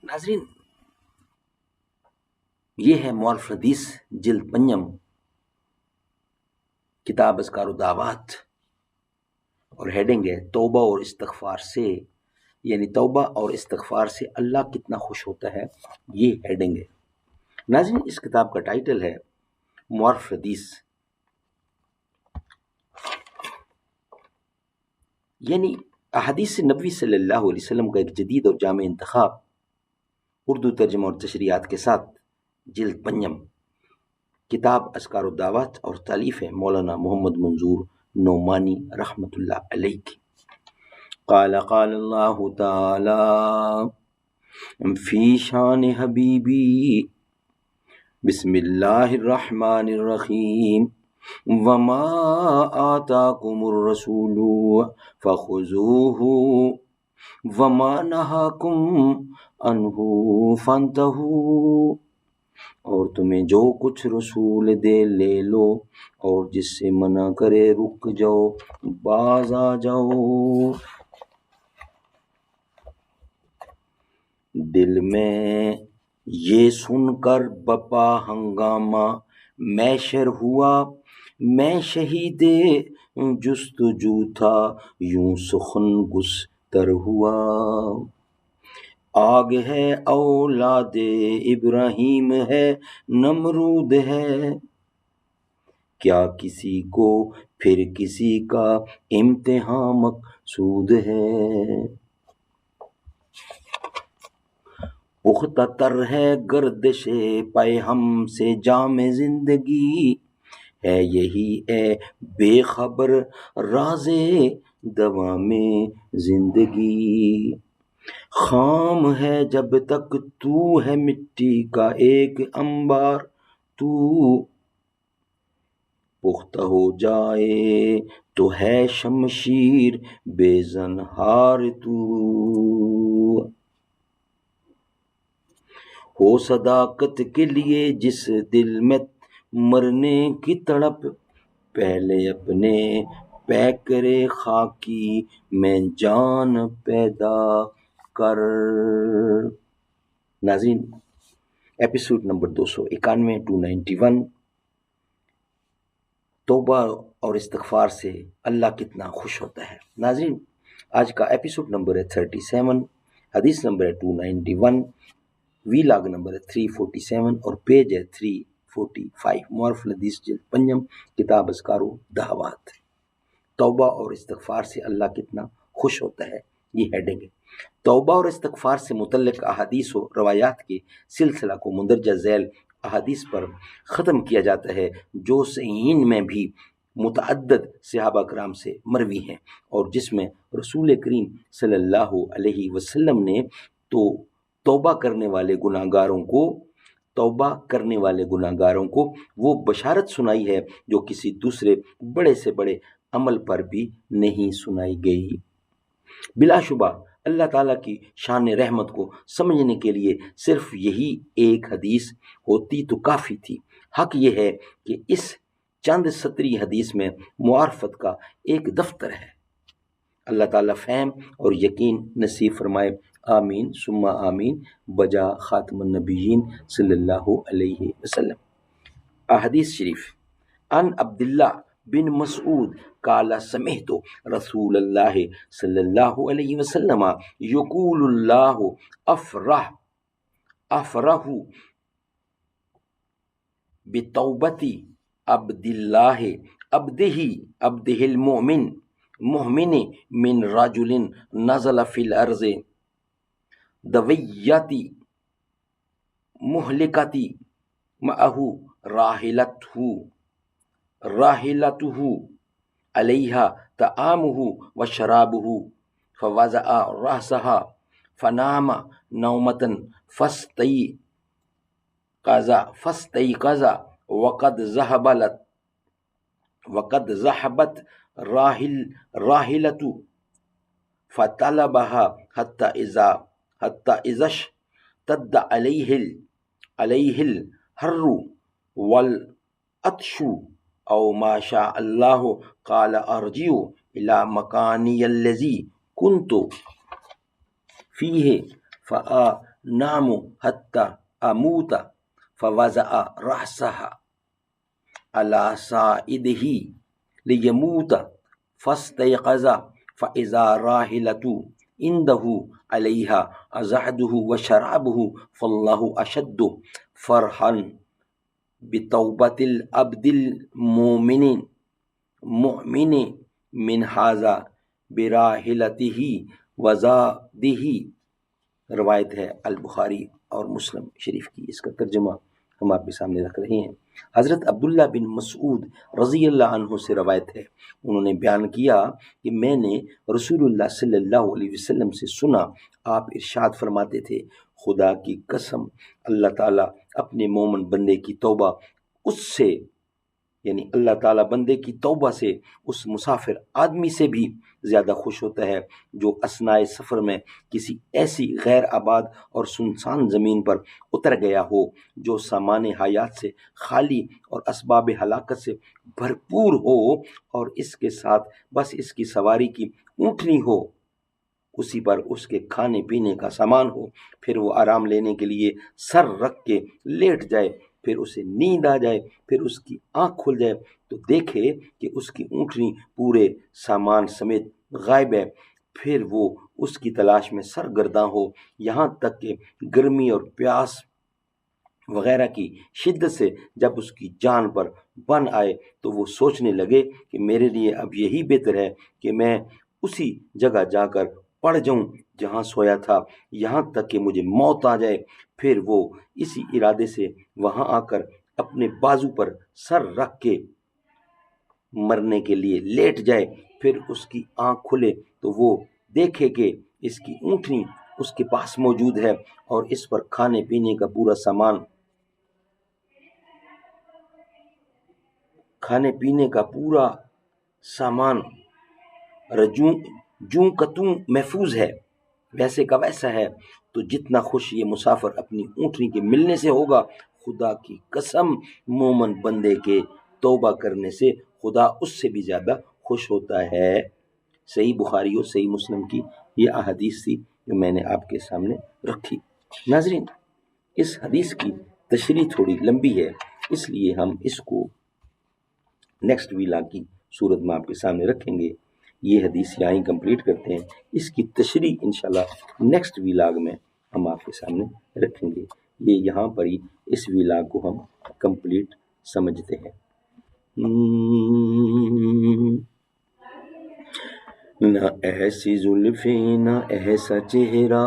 ناظرین، یہ ہے معارف حدیث جلد پنجم، کتاب اذکار و دعوات، اور ہیڈنگ ہے توبہ اور استغفار سے، یعنی توبہ اور استغفار سے اللہ کتنا خوش ہوتا ہے، یہ ہیڈنگ ہے۔ ناظرین، اس کتاب کا ٹائٹل ہے معارف حدیث، یعنی احادیث نبوی صلی اللہ علیہ وسلم کا ایک جدید اور جامع انتخاب، اردو ترجمہ اور تشریحات کے ساتھ، جلد پنجم، کتاب اذکار و دعوات، اور تالیف ہے مولانا محمد منظور نعمانی رحمۃ اللہ علیہ کی۔ قال اللہ تعالی فی شان حبیبی، بسم اللہ الرحمن الرحیم، وما آتاکم الرسول فخذوہ وما نہاکم عنہ فانتہوا، اور تمہیں جو کچھ رسول دے لے لو، اور جس سے منع کرے رک جاؤ، باز آ جاؤ۔ دل میں یہ سن کر بپا ہنگامہ میشر ہوا، میں شہید جستجو تھا یوں سخن گستر ہوا۔ آگ ہے اولاد ابراہیم ہے نمرود ہے، کیا کسی کو پھر کسی کا امتحان مقصود ہے۔ پختہ تر ہے گردش پے ہم سے جام زندگی، ہے یہی اے بے خبر راز دوام زندگی۔ خام ہے جب تک تو ہے مٹی کا ایک انبار، تو پختہ ہو جائے تو ہے شمشیر بے زنہار تو۔ ہو صداقت کے لیے جس دل میں مرنے کی تڑپ، پہلے اپنے پیکرے خاکی میں جان پیدا کر۔ ناظرین، ایپیسوڈ نمبر 291 291، توبہ اور استغفار سے اللہ کتنا خوش ہوتا ہے۔ ناظرین، آج کا ایپیسوڈ نمبر ہے 37، حدیث نمبر ہے 291، ویلاگ نمبر ہے 347، اور پیج ہے 345، معارف الحدیث جلد پنجم، کتاب اذکار و دعوات، توبہ اور استغفار سے اللہ کتنا خوش ہوتا ہے، یہ ہیڈنگ ہے۔ توبہ اور استغفار سے متعلق احادیث و روایات کے سلسلہ کو مندرجہ ذیل احادیث پر ختم کیا جاتا ہے، جو صحیحین میں بھی متعدد صحابہ کرام سے مروی ہیں، اور جس میں رسول کریم صلی اللہ علیہ وسلم نے توبہ کرنے والے گناہ گاروں کو وہ بشارت سنائی ہے جو کسی دوسرے بڑے سے بڑے عمل پر بھی نہیں سنائی گئی۔ بلا شبہ اللہ تعالیٰ کی شان رحمت کو سمجھنے کے لیے صرف یہی ایک حدیث ہوتی تو کافی تھی۔ حق یہ ہے کہ اس چند سطری حدیث میں معرفت کا ایک دفتر ہے۔ اللہ تعالیٰ فہم اور یقین نصیب فرمائے، آمین ثم آمین، بجا خاتم النبیین صلی اللہ علیہ وسلم۔ احادیث شریف، ان عبداللہ بن مسعود قال سمعت رسول اللہ صلی اللہ علیہ وسلم یقول اللہ افرح بتوبت عبدہ المؤمن من رجل نزل فی الارض دویت مہلکت معہ راحلتہ علیہا طعامہ وشرابہ، فوضع رأسہ فنام نومۃ فاستيقظ وقد ذهبت راحلة فطلبها حتى إذا اشتد عليه الحر والعطش أو ما شاء الله قال أرجع إلى مكاني الذي كنت فيه نام حتی اموت فوضع رأسها على سائده لیموت فاستيقظ فإذا راحلة عنده عليها زهده وشرابه فالله أشد فرحا بتوبة العبد المؤمن من هذا براحلته وزاده. روایت ہے البخاری اور مسلم شریف کی. اس کا ترجمہ ہم آپ کے سامنے رکھ رہے ہیں. حضرت عبداللہ بن مسعود رضی اللہ عنہ سے روایت ہے، انہوں نے بیان کیا کہ میں نے رسول اللہ صلی اللہ علیہ وسلم سے سنا، آپ ارشاد فرماتے تھے، خدا کی قسم اللہ تعالیٰ اپنے مومن بندے کی توبہ اس سے، یعنی اللہ تعالیٰ بندے کی توبہ سے اس مسافر آدمی سے بھی زیادہ خوش ہوتا ہے جو اثناء سفر میں کسی ایسی غیر آباد اور سنسان زمین پر اتر گیا ہو جو سامان حیات سے خالی اور اسباب ہلاکت سے بھرپور ہو، اور اس کے ساتھ بس اس کی سواری کی اونٹنی ہو، اسی پر اس کے کھانے پینے کا سامان ہو، پھر وہ آرام لینے کے لیے سر رکھ کے لیٹ جائے، پھر اسے نیند آ جائے، پھر اس کی آنکھ کھل جائے تو دیکھے کہ اس کی اونٹنی پورے سامان سمیت غائب ہے، پھر وہ اس کی تلاش میں سرگرداں ہو، یہاں تک کہ گرمی اور پیاس وغیرہ کی شدت سے جب اس کی جان پر بن آئے تو وہ سوچنے لگے کہ میرے لیے اب یہی بہتر ہے کہ میں اسی جگہ جا کر پڑ جاؤں جہاں سویا تھا، یہاں تک کہ مجھے موت آ جائے. پھر وہ اسی ارادے سے وہاں آ کر اپنے بازو پر سر رکھ کے مرنے کے لیے لیٹ جائے، پھر اس کی آنکھ کھلے تو وہ دیکھے کہ اس کی اونٹنی اس کے پاس موجود ہے اور اس پر کھانے پینے کا پورا سامان، کھانے پینے کا پورا سامان جوں کا توں محفوظ ہے، ویسے کا ویسا ہے. تو جتنا خوش یہ مسافر اپنی اونٹنی کے ملنے سے ہوگا، خدا کی قسم مومن بندے کے توبہ کرنے سے خدا اس سے بھی زیادہ خوش ہوتا ہے. صحیح بخاری اور صحیح مسلم کی یہ احادیث تھی جو میں نے آپ کے سامنے رکھی. ناظرین، اس حدیث کی تشریح تھوڑی لمبی ہے، اس لیے ہم اس کو نیکسٹ ویلاگ کی صورت میں آپ کے سامنے رکھیں گے. یہ حدیث یہاں ہی کمپلیٹ کرتے ہیں، اس کی تشریح انشاءاللہ نیکسٹ ویلاگ میں ہم آپ کے سامنے رکھیں گے. یہ یہاں پر ہی اس ویلاگ کو ہم کمپلیٹ سمجھتے ہیں. نہ ایسی زلفیں نہ ایسا چہرہ،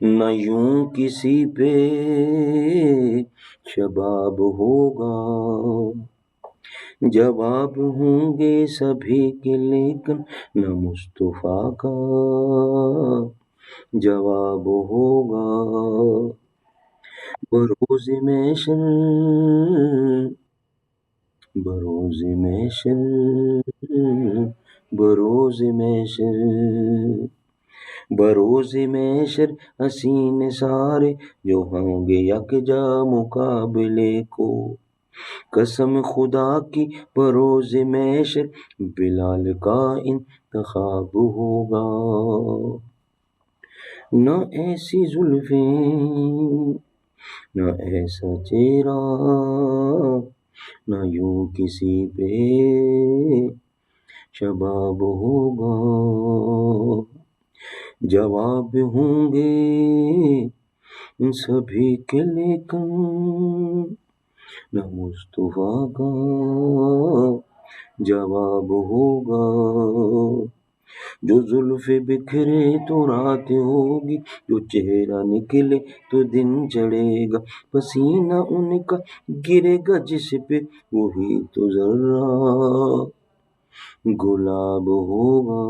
نہ یوں کسی پہ شباب ہوگا، جواب ہوں گے سبھی کے لیکن نہ مصطفیٰ کا جواب ہوگا. بروز محشر بروز محشر بروز محشر بروز محشر حسین سارے جو ہوں گے یکجا مقابلے کو، قسم خدا کی بروز محشر بلال کا انتخاب ہوگا. نہ ایسی زلفیں نہ ایسا چہرہ، نہ یوں کسی پہ شباب ہوگا، جواب ہوں گے سبھی کے لیکن نہ مصطفیٰ کا جواب ہوگا. جو زلف بکھرے تو رات ہوگی، جو چہرہ نکلے تو دن چڑھے گا، پسینہ ان کا گرے گا جس پہ وہی تو ذرہ گلاب ہوگا.